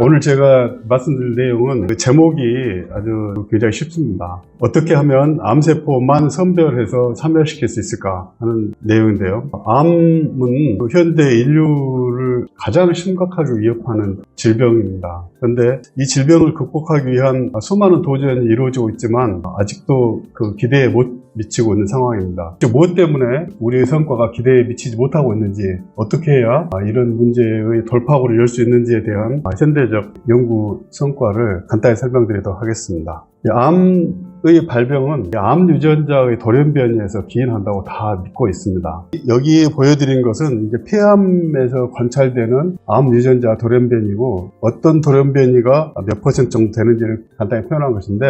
오늘 제가 말씀드릴 내용은 그 제목이 아주 굉장히 쉽습니다. 어떻게 하면 암세포만 선별해서 참여시킬 수 있을까 하는 내용인데요. 암은 현대 인류를 가장 심각하게 위협하는 질병입니다. 그런데 이 질병을 극복하기 위한 수많은 도전이 이루어지고 있지만 아직도 그 기대에 못 미치고 있는 상황입니다. 무엇 때문에 우리의 성과가 기대에 미치지 못하고 있는지, 어떻게 해야 이런 문제의 돌파구를 열 수 있는지에 대한 현대적 연구 성과를 간단히 설명드리도록 하겠습니다. 암의 발병은 암 유전자의 돌연변이에서 기인한다고 다 믿고 있습니다. 여기 보여드린 것은 이제 폐암에서 관찰되는 암 유전자 돌연변이고, 어떤 돌연변이가 몇 % 정도 되는지를 간단히 표현한 것인데,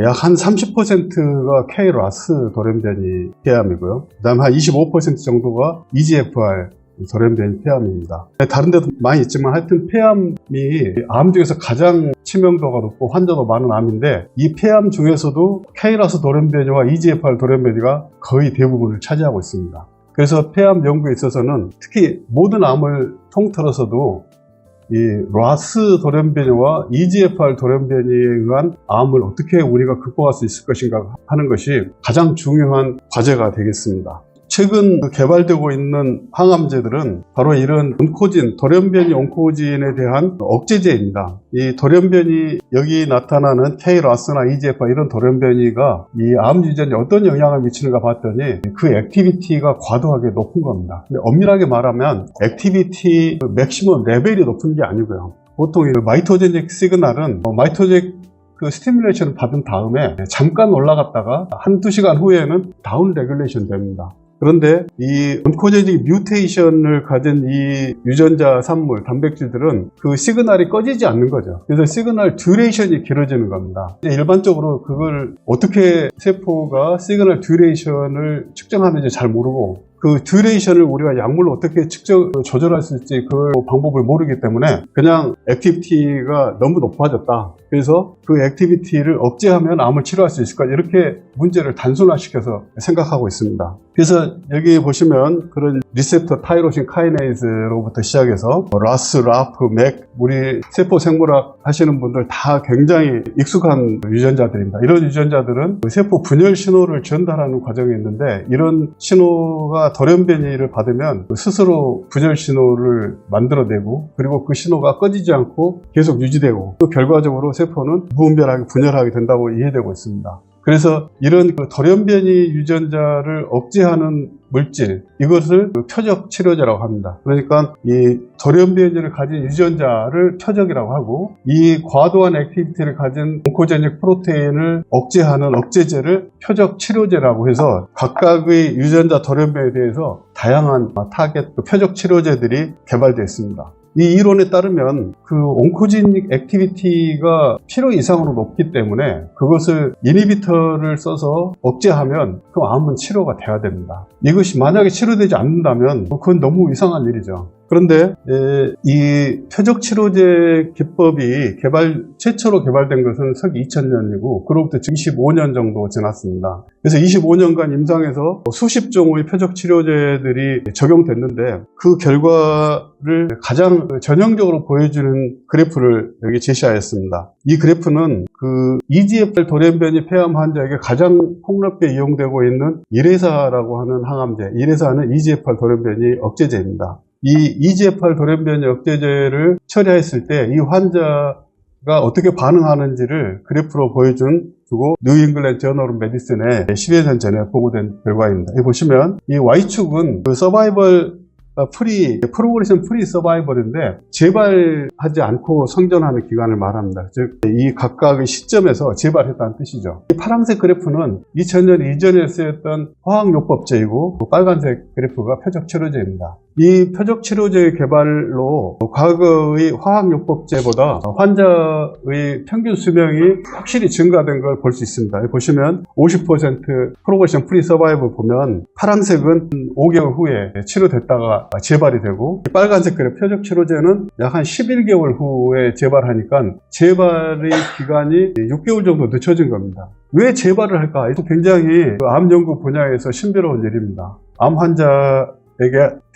약 한 30%가 KRAS 돌연변이 폐암이고요. 그 다음에 한 25% 정도가 EGFR 돌연변이 폐암입니다. 다른 데도 많이 있지만 하여튼 폐암이 암 중에서 가장 치명도가 높고 환자도 많은 암인데, 이 폐암 중에서도 KRAS 돌연변이와 EGFR 돌연변이가 거의 대부분을 차지하고 있습니다. 그래서 폐암 연구에 있어서는 특히 모든 암을 통틀어서도 이 RAS 돌연변이와 EGFR 돌연변이에 의한 암을 어떻게 우리가 극복할 수 있을 것인가 하는 것이 가장 중요한 과제가 되겠습니다. 최근 개발되고 있는 항암제들은 바로 이런 온코진, 돌연변이 온코진에 대한 억제제입니다. 이 돌연변이, 여기 나타나는 KRAS나 EGFR 이런 돌연변이가 이 암 유전자에 어떤 영향을 미치는가 봤더니 그 액티비티가 과도하게 높은 겁니다. 근데 엄밀하게 말하면 액티비티 맥시멈 레벨이 높은 게 아니고요. 보통 이 마이토제닉 시그널은 마이토제닉 스티뮬레이션을 받은 다음에 잠깐 올라갔다가 한두 시간 후에는 다운 레귤레이션 됩니다. 그런데 이 온코제닉 뮤테이션을 가진 이 유전자 산물, 단백질들은 그 시그널이 꺼지지 않는 거죠. 그래서 시그널 듀레이션이 길어지는 겁니다. 일반적으로 그걸 어떻게 세포가 시그널 듀레이션을 측정하는지 잘 모르고, 그 듀레이션을 우리가 약물로 어떻게 조절할 수 있을지 그 방법을 모르기 때문에 그냥 액티비티가 너무 높아졌다, 그래서 그 액티비티를 억제하면 암을 치료할 수 있을까, 이렇게 문제를 단순화시켜서 생각하고 있습니다. 그래서 여기 보시면 그런 리셉터 타이로신 카이네이즈로부터 시작해서 라스, 라프, 맥, 우리 세포 생물학 하시는 분들 다 굉장히 익숙한 유전자들입니다. 이런 유전자들은 세포 분열 신호를 전달하는 과정이 있는데, 이런 신호가 돌연변이를 받으면 스스로 분열 신호를 만들어내고, 그리고 그 신호가 꺼지지 않고 계속 유지되고, 또 결과적으로 세포는 무분별하게 분열하게 된다고 이해되고 있습니다. 그래서 이런 돌연변이 유전자를 억제하는 물질, 이것을 표적 치료제라고 합니다. 그러니까 이 돌연변이를 가진 유전자를 표적이라고 하고, 이 과도한 액티비티를 가진 온코제닉 프로테인을 억제하는 억제제를 표적 치료제라고 해서 각각의 유전자 돌연변이에 대해서 다양한 타겟 표적 치료제들이 개발되어 있습니다. 이 이론에 따르면 그 온코제닉 액티비티가 필요 이상으로 높기 때문에 그것을 이니비터를 써서 억제하면 그 암은 치료가 돼야 됩니다. 이것이 만약에 치료되지 않는다면 그건 너무 이상한 일이죠. 그런데 이 표적 치료제 기법이 최초로 개발된 것은 서기 2000년이고 그로부터 25년 정도 지났습니다. 그래서 25년간 임상에서 수십 종의 표적 치료제들이 적용됐는데, 그 결과를 가장 전형적으로 보여주는 그래프를 여기 제시하였습니다. 이 그래프는 그 EGFR 돌연변이 폐암 환자에게 가장 폭넓게 이용되고 있는 이레사라고 하는 항암제, 이레사는 EGFR 돌연변이 억제제입니다. 이 EGFR 돌연변이 억제제를 처리했을 때 이 환자가 어떻게 반응하는지를 그래프로 보여주고 뉴잉글랜드 저널 오브 메디슨에 10여 년 전에 보고된 결과입니다. 여기 보시면 이 Y축은 그 서바이벌 프로그레션 프리 서바이벌인데 재발하지 않고 생존하는 기간을 말합니다. 즉, 이 각각의 시점에서 재발했다는 뜻이죠. 이 파란색 그래프는 2000년 이전에 쓰였던 화학요법제이고, 빨간색 그래프가 표적치료제입니다. 이 표적치료제의 개발로 과거의 화학요법제보다 환자의 평균 수명이 확실히 증가된 걸 볼 수 있습니다. 여기 보시면 50% 프로그레션 프리 서바이벌 보면 파란색은 5개월 후에 치료됐다가 재발이 되고, 빨간색 그래프 표적 치료제는 약 한 11개월 후에 재발하니까 재발의 기간이 6개월 정도 늦춰진 겁니다. 왜 재발을 할까? 이거 굉장히 암 연구 분야에서 신비로운 일입니다. 암 환자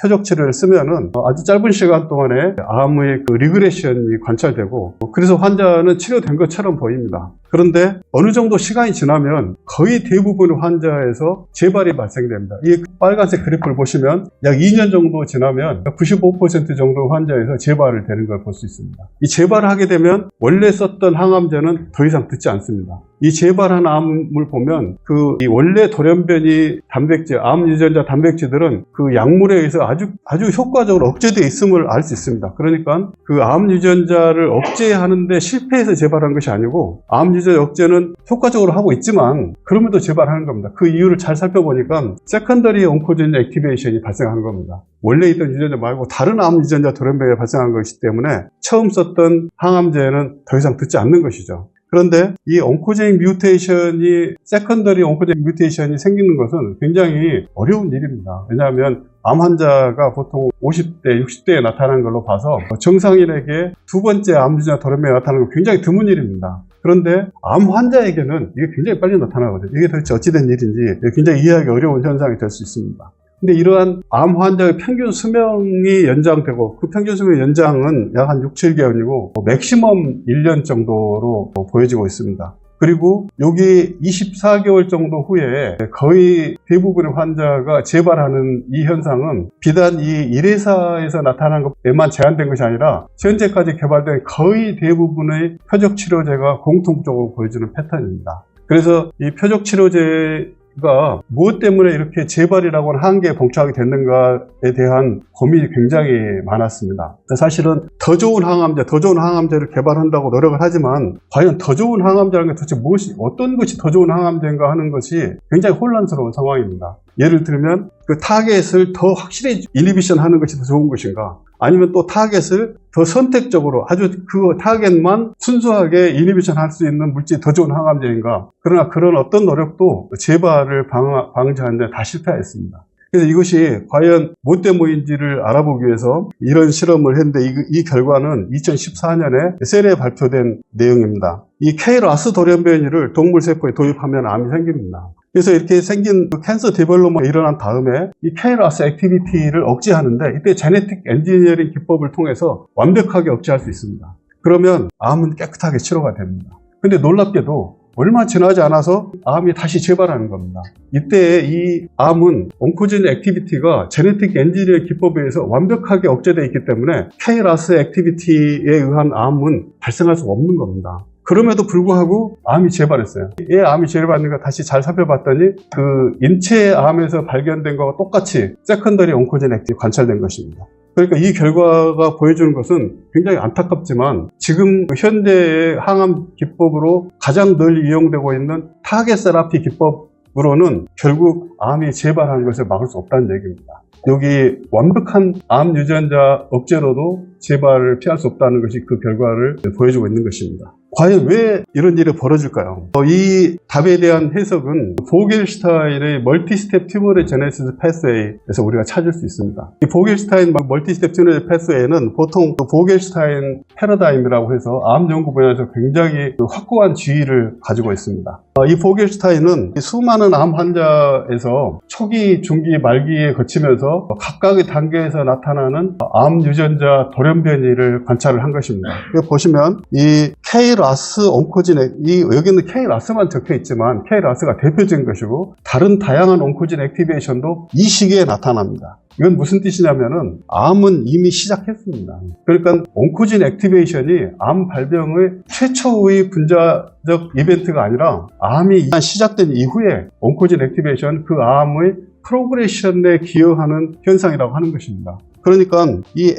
표적 치료를 쓰면은 아주 짧은 시간 동안에 암의 그 리그레션이 관찰되고, 그래서 환자는 치료된 것처럼 보입니다. 그런데 어느 정도 시간이 지나면 거의 대부분의 환자에서 재발이 발생됩니다. 이 빨간색 그래프를 보시면 약 2년 정도 지나면 95% 정도 환자에서 재발을 되는 걸 볼 수 있습니다. 이 재발을 하게 되면 원래 썼던 항암제는 더 이상 듣지 않습니다. 이 재발한 암을 보면 이 원래 돌연변이 단백질, 암 유전자 단백질들은 그 약물에 의해서 아주 효과적으로 억제되어 있음을 알 수 있습니다. 그러니까 그 암 유전자를 억제하는데 실패해서 재발한 것이 아니고, 암 유전자 억제는 효과적으로 하고 있지만 그럼에도 재발하는 겁니다. 그 이유를 잘 살펴보니까 세컨더리 온코진 액티베이션이 발생하는 겁니다. 원래 있던 유전자 말고 다른 암 유전자 돌연변이가 발생한 것이기 때문에 처음 썼던 항암제는 더 이상 듣지 않는 것이죠. 그런데 이 온코제닉 뮤테이션이, 세컨더리 온코제닉 뮤테이션이 생기는 것은 굉장히 어려운 일입니다. 왜냐하면 암 환자가 보통 50대, 60대에 나타나는 걸로 봐서 정상인에게 두 번째 암 유전자 돌연변이가 나타나는 건 굉장히 드문 일입니다. 그런데 암 환자에게는 이게 굉장히 빨리 나타나거든요. 이게 도대체 어찌된 일인지 굉장히 이해하기 어려운 현상이 될 수 있습니다. 근데 이러한 암 환자의 평균 수명이 연장되고, 그 평균 수명 연장은 약 한 6, 7개월이고 맥시멈 1년 정도로 보여지고 있습니다. 그리고 여기 24개월 정도 후에 거의 대부분의 환자가 재발하는 이 현상은 비단 이 1회사에서 나타난 것에만 제한된 것이 아니라 현재까지 개발된 거의 대부분의 표적 치료제가 공통적으로 보여주는 패턴입니다. 그래서 이 표적 치료제가 무엇 때문에 이렇게 재발이라고 하는 한계에 봉착하게 됐는가에 대한 고민이 굉장히 많았습니다. 사실은 더 좋은 항암제를 개발한다고 노력을 하지만, 과연 더 좋은 항암제라는 게 도대체 어떤 것이 더 좋은 항암제인가 하는 것이 굉장히 혼란스러운 상황입니다. 예를 들면 그 타겟을 더 확실히 이니비션 하는 것이 더 좋은 것인가, 아니면 또 타겟을 더 선택적으로 아주 그 타겟만 순수하게 이니비션 할 수 있는 물질이 더 좋은 항암제인가. 그러나 그런 어떤 노력도 재발을 방지하는 데 다 실패했습니다. 그래서 이것이 과연 뭐 때문인지를 알아보기 위해서 이런 실험을 했는데, 이 결과는 2014년에 셀에 발표된 내용입니다. 이 KRAS 돌연변이를 동물세포에 도입하면 암이 생깁니다. 그래서 이렇게 생긴 캔서 디벨롭먼트가 일어난 다음에 이 KRAS 액티비티를 억제하는데, 이때 제네틱 엔지니어링 기법을 통해서 완벽하게 억제할 수 있습니다. 그러면 암은 깨끗하게 치료가 됩니다. 근데 놀랍게도 얼마 지나지 않아서 암이 다시 재발하는 겁니다. 이때 이 암은 온코진 액티비티가 제네틱 엔지니어 기법에 의해서 완벽하게 억제되어 있기 때문에 KRAS 액티비티에 의한 암은 발생할 수 없는 겁니다. 그럼에도 불구하고 암이 재발했어요. 왜 암이 재발했는가 다시 잘 살펴봤더니 그 인체 암에서 발견된 것과 똑같이 세컨더리 온코진 액티비티가 관찰된 것입니다. 그러니까 이 결과가 보여주는 것은 굉장히 안타깝지만, 지금 현대의 항암 기법으로 가장 널리 이용되고 있는 타겟 세라피 기법으로는 결국 암이 재발하는 것을 막을 수 없다는 얘기입니다. 여기 완벽한 암 유전자 억제로도 재발을 피할 수 없다는 것이 그 결과를 보여주고 있는 것입니다. 과연 왜 이런 일이 벌어질까요? 이 답에 대한 해석은 보겔슈타인의 멀티스텝 튜머레 제네시스 패스웨이에서 우리가 찾을 수 있습니다. 이 보겔슈타인 멀티스텝 튜머레 패스웨이는 보통 보겔슈타인 패러다임이라고 해서 암 연구 분야에서 굉장히 확고한 지위를 가지고 있습니다. 이 보겔슈타인은 수많은 암 환자에서 초기, 중기, 말기에 거치면서 각각의 단계에서 나타나는 암 유전자 돌연변이를 관찰을 한 것입니다. 여기 보시면 이 KRAS 온코진, 여기는 KRAS만 적혀 있지만 KRAS가 대표적인 것이고, 다른 다양한 온코진 액티베이션도 이 시기에 나타납니다. 이건 무슨 뜻이냐면은 암은 이미 시작했습니다. 그러니까 온코진 액티베이션이 암 발병의 최초의 분자적 이벤트가 아니라 암이 시작된 이후에 온코진 액티베이션, 그 암의 프로그레션에 기여하는 현상이라고 하는 것입니다. 그러니까 이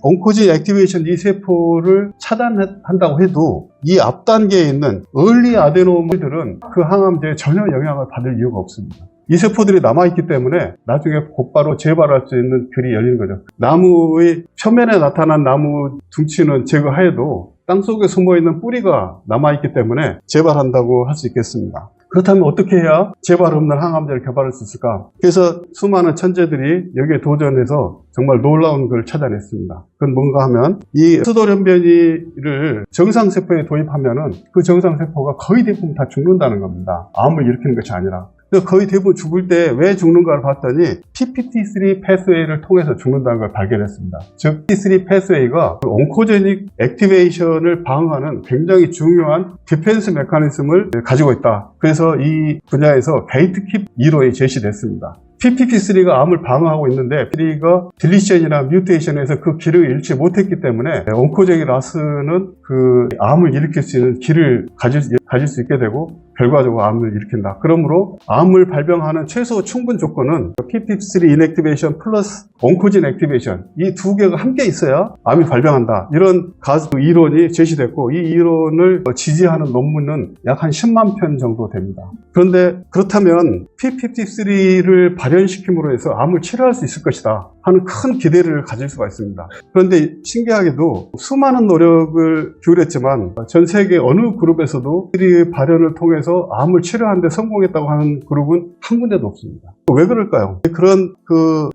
온코진 액티베이션 이 세포를 차단한다고 해도 이 앞 단계에 있는 얼리 아데노마이들은 그 항암제에 전혀 영향을 받을 이유가 없습니다. 이 세포들이 남아있기 때문에 나중에 곧바로 재발할 수 있는 길이 열리는 거죠. 나무의 표면에 나타난 나무 둥치는 제거하여도 땅속에 숨어있는 뿌리가 남아있기 때문에 재발한다고 할 수 있겠습니다. 그렇다면 어떻게 해야 재발 없는 항암제를 개발할 수 있을까? 그래서 수많은 천재들이 여기에 도전해서 정말 놀라운 걸 찾아냈습니다. 그건 뭔가 하면 이 수돌연변이를 정상세포에 도입하면은 그 정상세포가 거의 대부분 다 죽는다는 겁니다. 암을 일으키는 것이 아니라. 그래서 거의 대부분 죽을 때 왜 죽는가를 봤더니 p53 패스웨이를 통해서 죽는다는 걸 발견했습니다. 즉 p53 패스웨이가 온코제닉 액티베이션을 방어하는 굉장히 중요한 디펜스 메커니즘을 가지고 있다. 그래서 이 분야에서 게이트킵 이론이 제시됐습니다. p53가 암을 방어하고 있는데 p53가 딜리션이나 뮤테이션에서 그 길을 잃지 못했기 때문에 온코제닉 라스는 그 암을 일으킬 수 있는 길을 가질 수 있게 되고 결과적으로 암을 일으킨다. 그러므로 암을 발병하는 최소 충분 조건은 p53 인액티베이션 플러스 온코진 액티베이션 이 두 개가 함께 있어야 암이 발병한다. 이런 이론이 제시됐고 이 이론을 지지하는 논문은 약 한 10만 편 정도 됩니다. 그런데 그렇다면 p53를 발현시킴으로 해서 암을 치료할 수 있을 것이다 하는 큰 기대를 가질 수가 있습니다. 그런데 신기하게도 수많은 노력을 기울였지만 전 세계 어느 그룹에서도 이 발현을 통해서 암을 치료하는 데 성공했다고 하는 그룹은 한 군데도 없습니다. 왜 그럴까요? 그런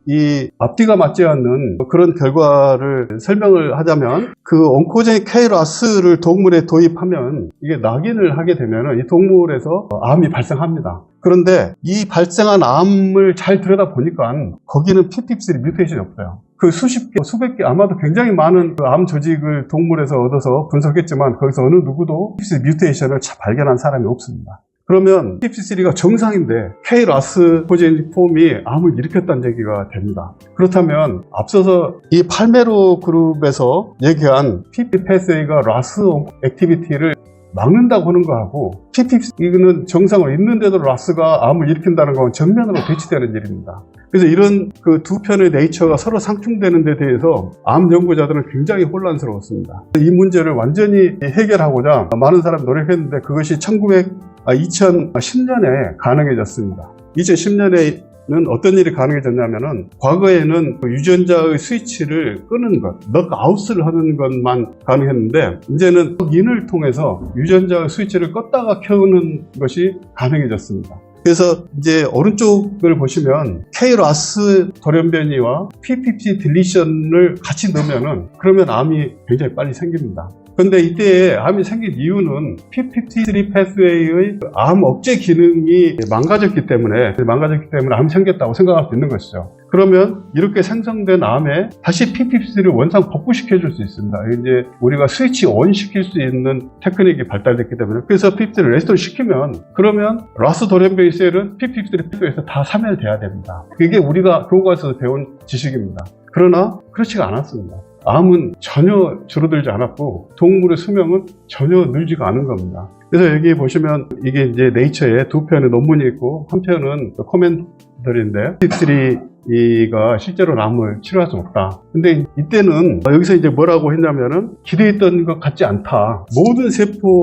이 앞뒤가 맞지 않는 그런 결과를 설명을 하자면 그 온코제닉 KRAS를 동물에 도입하면 이게 낙인을 하게 되면 이 동물에서 암이 발생합니다. 그런데 이 발생한 암을 잘 들여다보니까 거기는 p53 뮤테이션이 없어요. 그 수십 개, 수백 개, 아마도 굉장히 많은 그 암 조직을 동물에서 얻어서 분석했지만 거기서 어느 누구도 p53 뮤테이션을 발견한 사람이 없습니다. 그러면 p53가 정상인데 KRAS 코제닉 폼이 암을 일으켰다는 얘기가 됩니다. 그렇다면 앞서서 이 팔메로 그룹에서 얘기한 p53 패스웨이가 라스 액티비티를 막는다고 하는 거하고 p53는 정상으로 있는데도 라스가 암을 일으킨다는 건 정면으로 대치되는 일입니다. 그래서 이런 그 두 편의 네이처가 서로 상충되는 데 대해서 암 연구자들은 굉장히 혼란스러웠습니다. 이 문제를 완전히 해결하고자 많은 사람이 노력했는데 그것이 2010년에 가능해졌습니다. 2010년에 어떤 일이 가능해졌냐면은 과거에는 유전자의 스위치를 끄는 것, 넉아웃을 하는 것만 가능했는데 이제는 인을 통해서 유전자의 스위치를 껐다가 켜는 것이 가능해졌습니다. 그래서 이제 오른쪽을 보시면 KRAS 돌연변이와 p53 딜리션을 같이 넣으면은 그러면 암이 굉장히 빨리 생깁니다. 그런데 이때 암이 생긴 이유는 p53 패스웨이의 암 억제 기능이 망가졌기 때문에 암이 생겼다고 생각할 수 있는 것이죠. 그러면 이렇게 생성된 암에 다시 p53를 원상 복구시켜줄 수 있습니다. 이제 우리가 스위치 온 시킬 수 있는 테크닉이 발달됐기 때문에 그래서 p53를 레스토어 시키면 그러면 라스 돌연변이 셀은 p53 패스웨이에서 다 사멸돼야 됩니다. 그게 우리가 교과서에서 배운 지식입니다. 그러나 그렇지가 않았습니다. 암은 전혀 줄어들지 않았고 동물의 수명은 전혀 늘지가 않은 겁니다. 그래서 여기 보시면 이게 이제 네이처에 두 편의 논문이 있고 한 편은 코멘터리인데 p53가 실제로 암을 치료할 수 없다. 근데 이때는 여기서 이제 뭐라고 했냐면은 기대했던 것 같지 않다. 모든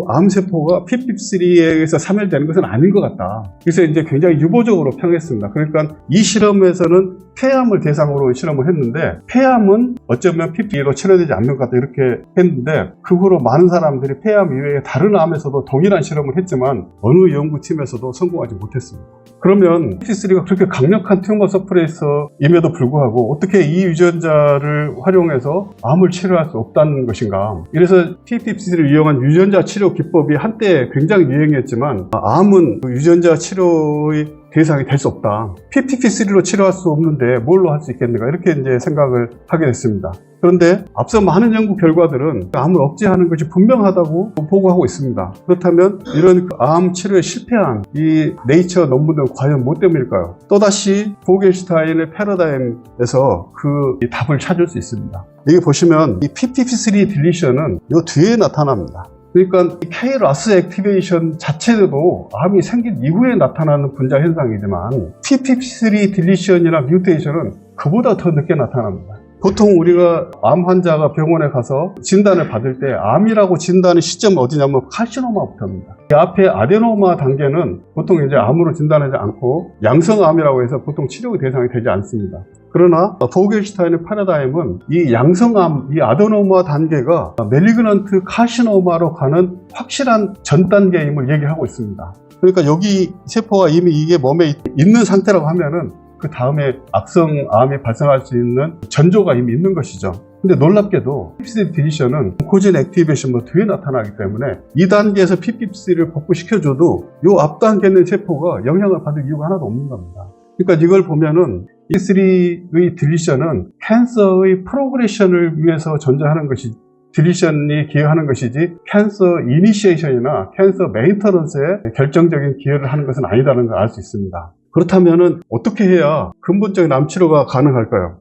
암세포가 p53에서 사멸되는 것은 아닌 것 같다. 그래서 이제 굉장히 유보적으로 평했습니다. 그러니까 이 실험에서는 폐암을 대상으로 실험을 했는데 폐암은 어쩌면 p53로 치료되지 않는 것 같다 이렇게 했는데 그 후로 많은 사람들이 폐암 이외에 다른 암에서도 동일한 실험을 했지만 어느 연구팀에서도 성공하지 못했습니다. 그러면 p53가 그렇게 강력한 튜머 서프레이서임에도 불구하고 어떻게 이 유전자를 활용해서 암을 치료할 수 없다는 것인가. 이래서 p53를 이용한 유전자 치료 기법이 한때 굉장히 유행했지만 암은 유전자 치료의 대상이 될 수 없다. p53로 치료할 수 없는데 뭘로 할 수 있겠는가 이렇게 이제 생각을 하게 됐습니다. 그런데 앞서 많은 연구 결과들은 암을 억제하는 것이 분명하다고 보고하고 있습니다. 그렇다면 이런 암 치료에 실패한 이 네이처 논문은 과연 뭐 때문일까요? 또다시 보겔슈타인의 패러다임에서 그 답을 찾을 수 있습니다. 여기 보시면 이 p53 딜리션은 이 뒤에 나타납니다. 그러니까 KRAS 액티베이션 자체도 암이 생긴 이후에 나타나는 분자 현상이지만 p53 딜리션이나 뮤테이션은 그보다 더 늦게 나타납니다. 보통 우리가 암 환자가 병원에 가서 진단을 받을 때 암이라고 진단의 시점은 어디냐면 카시노마부터입니다. 이 앞에 아데노마 단계는 보통 이제 암으로 진단하지 않고 양성암이라고 해서 보통 치료의 대상이 되지 않습니다. 그러나 보겔슈타인의 패러다임은 이 양성암, 이 아데노마 단계가 멜리그넌트 카시노마로 가는 확실한 전 단계임을 얘기하고 있습니다. 그러니까 여기 세포가 이미 이게 몸에 있는 상태라고 하면은 그 다음에 악성암이 발생할 수 있는 전조가 이미 있는 것이죠. 근데 놀랍게도 PPC 딜리션은 코진 액티베이션 뭐 뒤에 나타나기 때문에 2단계에서 PPC를 복구시켜줘도 이 앞단계에 있는 세포가 영향을 받을 이유가 하나도 없는 겁니다. 그러니까 이걸 보면은 E3의 딜리션은 캔서의 프로그레션을 위해서 존재하는 것이 딜리션이 기여하는 것이지 캔서 이니시에이션이나 캔서 메인터넌스에 결정적인 기여를 하는 것은 아니다는 걸 알 수 있습니다. 그렇다면은 어떻게 해야 근본적인 암 치료가 가능할까요?